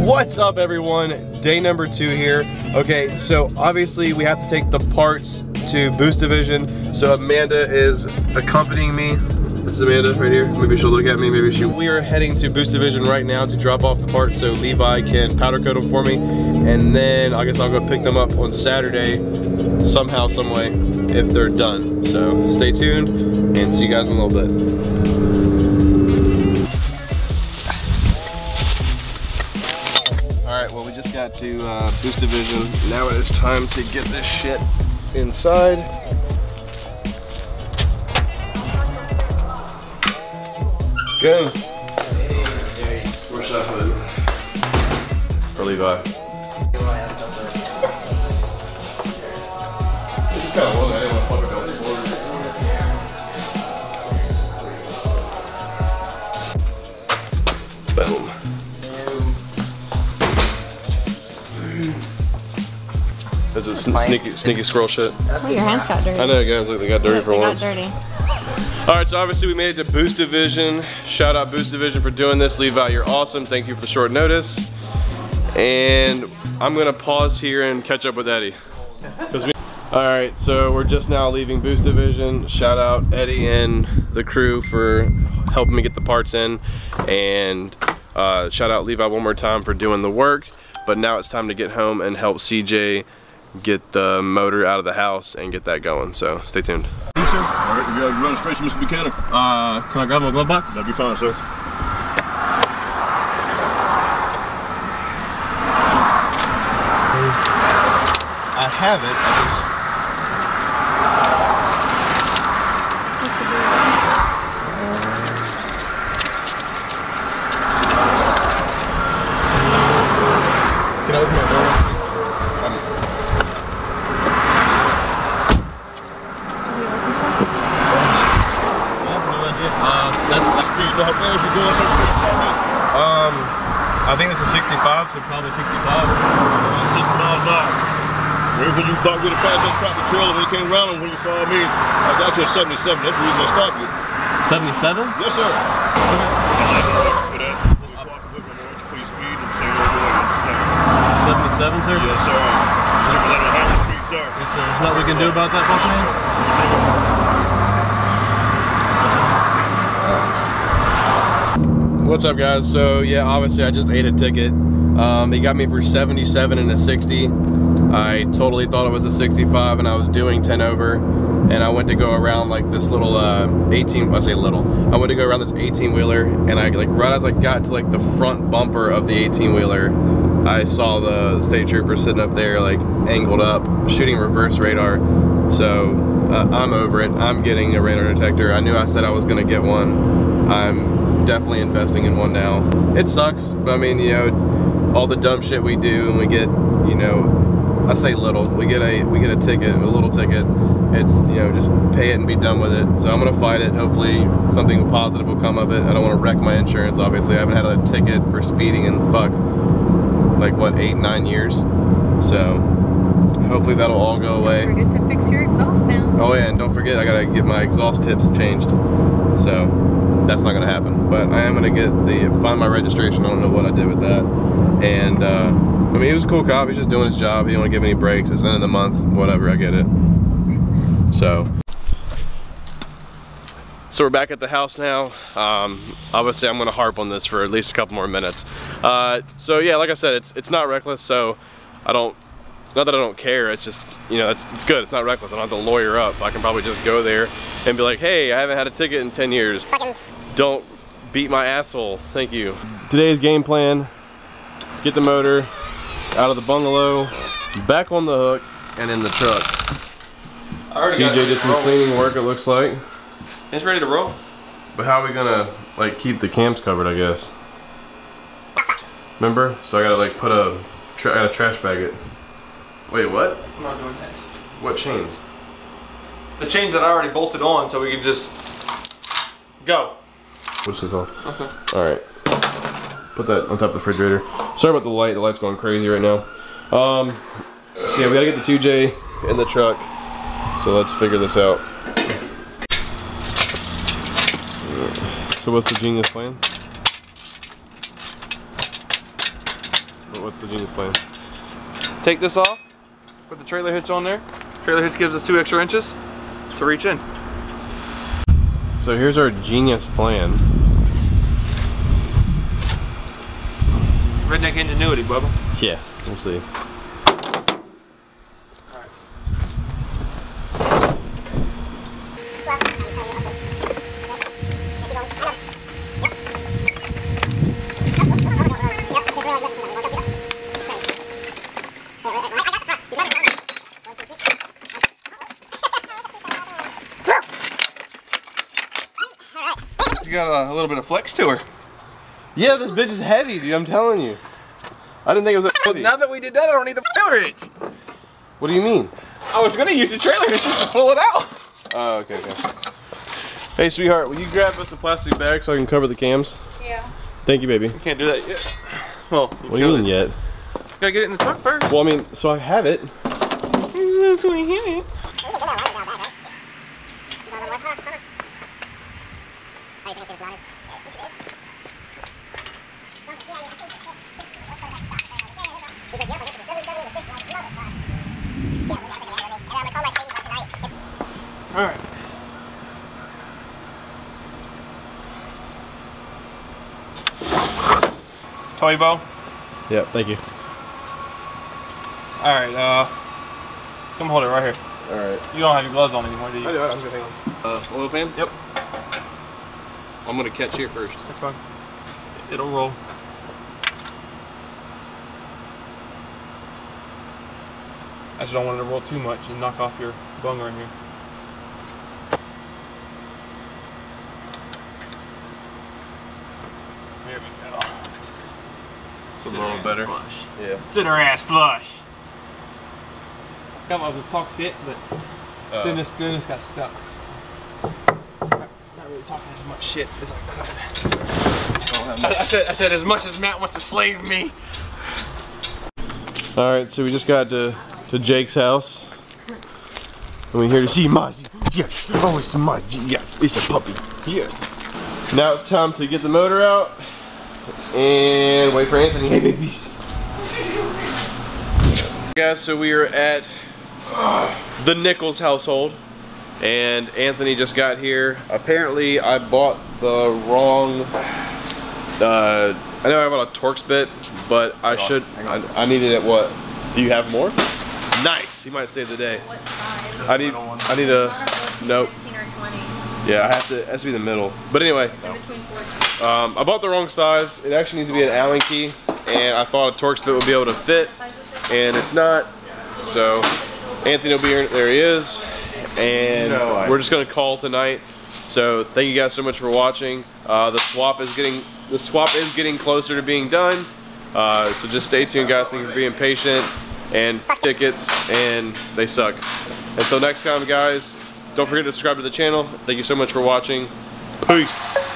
What's up, everyone? Day number 2 here. Okay, so obviously we have to take the parts to Boost Division. So Amanda is accompanying me. This is Amanda right here. Maybe she'll look at me, maybe she. We are heading to Boost Division right now to drop off the parts so Levi can powder coat them for me. And then I guess I'll go pick them up on Saturday somehow, some way, if they're done. So stay tuned and see you guys in a little bit. Alright, well we just got to Boost Division. Now it is time to get this shit inside. Good. Where's that hood? For Levi. It's just kind of long, I didn't want to fuck up the board. Boom. This is sneaky squirrel shit. Oh, your hands got dirty. I know, guys, look, they got dirty for once. They got dirty. Alright, so obviously we made it to Boost Division. Shout out Boost Division for doing this. Levi, you're awesome. Thank you for the short notice. And I'm gonna pause here and catch up with Eddie. Alright, so we're just now leaving Boost Division. Shout out Eddie and the crew for helping me get the parts in. And shout out Levi one more time for doing the work. But now it's time to get home and help CJ get the motor out of the house and get that going. So stay tuned. Alright, you got your registration, Mr. Buchanan? Can I grab my glove box? That'd be fine, sir. I have it, I just... Can I open my door? That's speed. You know how fast you're going? I think it's a 65, so probably 65. 60 miles an hour. Remember when you thought we were past that tractor trailer when you came around and when you saw me, I got you at 77. That's the reason I stopped you. 77? Yes, sir. Okay. I'd like to watch you for that. When you cooperate with me, I'm going to watch you for your speed and say you're going 77, sir? Yes, sir. Stick with that on Hammer Street, sir. Yes, sir. There's nothing we can do about that, boss man? Yes, sir. What's up, guys? So yeah, obviously I just ate a ticket. He got me for 77 and a 60. I totally thought it was a 65 and I was doing 10 over, and I went to go around like this little 18, I say little, I went to go around this 18-wheeler, and I like right as I got to like the front bumper of the 18-wheeler, I saw the state trooper sitting up there like angled up shooting reverse radar. So I'm over it. I'm getting a radar detector. I knew I said I was gonna get one. I'm definitely investing in one now. It sucks, but I mean, you know, all the dumb shit we do and we get, you know, I say little, we get a ticket, a little ticket. It's, you know, just pay it and be done with it. So I'm gonna fight it. Hopefully something positive will come of it. I don't want to wreck my insurance, obviously. I haven't had a ticket for speeding in like what, 8-9 years. So hopefully that'll all go away. Don't forget to fix your exhaust now. Oh yeah, and don't forget I gotta get my exhaust tips changed. So that's not gonna happen, but I am gonna find my registration. I don't know what I did with that. And I mean, he was a cool cop. He's just doing his job. He didn't want to give any breaks. It's the end of the month, whatever, I get it. So we're back at the house now. Obviously I'm gonna harp on this for at least a couple more minutes. So yeah, like I said, it's not reckless, so not that I don't care, it's just, you know, it's good, it's not reckless. I don't have to lawyer up. I can probably just go there and be like, hey, I haven't had a ticket in 10 years. Don't beat my asshole, thank you. Today's game plan, get the motor out of the bungalow, back on the hook, and in the truck. CJ did some cleaning work, it looks like. It's ready to roll. But how are we gonna, like, keep the cams covered, I guess? Remember? So I gotta, like, I gotta trash bag it. Wait, what? I'm not doing that. What chains? The chains that I already bolted on, so we can just go. What's this on? Okay. Alright. Put that on top of the refrigerator. Sorry about the light. The light's going crazy right now. So yeah, we gotta get the 2J in the truck. So let's figure this out. So what's the genius plan? What's the genius plan? Take this off, put the trailer hitch on there. Trailer hitch gives us 2 extra inches to reach in. So here's our genius plan. Redneck ingenuity, Bubba. Yeah, we'll see. She got a little bit of flex to her. Yeah, this bitch is heavy, dude. I'm telling you. I didn't think it was that heavy. Now that we did that, I don't need the trailer hitch. What do you mean? I was gonna use the trailer hitch just to pull it out. Oh, okay. Hey, sweetheart, will you grab us a plastic bag so I can cover the cams? Yeah. Thank you, baby. You can't do that yet. Well, What do you mean yet? Gotta get it in the trunk first. Well, I mean, so I have it. That's what we hit it. Alright. Toy bow? Yeah, thank you. Alright, come hold it right here. Alright. You don't have your gloves on anymore, do you? I do, I'm gonna hang on. Oil fan? Yep. I'm gonna catch here first. That's fine. It'll roll. I just don't want it to roll too much and knock off your bung right here. There we go. It's a little better. Flush. Yeah. Sit her ass flush. Come on, let's talk shit, but then this got stuck. Not really talking as much shit as I could. I said as much as Matt wants to slave me. Alright, so we just got to Jake's house. And we're here to see Mozzie. Yes, oh, it's Mozzie. Yeah, it's a puppy. Yes. Now it's time to get the motor out and wait for Anthony. Hey, babies. Guys, so we are at the Nichols household. And Anthony just got here. Apparently, I bought the wrong. I know I bought a Torx bit, but I needed it. What? Do you have more? Nice. He might save the day. What size? I need a. Nope. 15 or 20. Yeah, it has to be the middle. But anyway, It's in between 14. I bought the wrong size. It actually needs to be an Allen key, and I thought a Torx bit would be able to fit, and it's not. So Anthony will be here. There he is. And we're just gonna call tonight. So thank you guys so much for watching. The swap is getting closer to being done. So just stay tuned, guys. Thank you for being patient. And tickets, and they suck. Until next time, guys, don't forget to subscribe to the channel. Thank you so much for watching. Peace.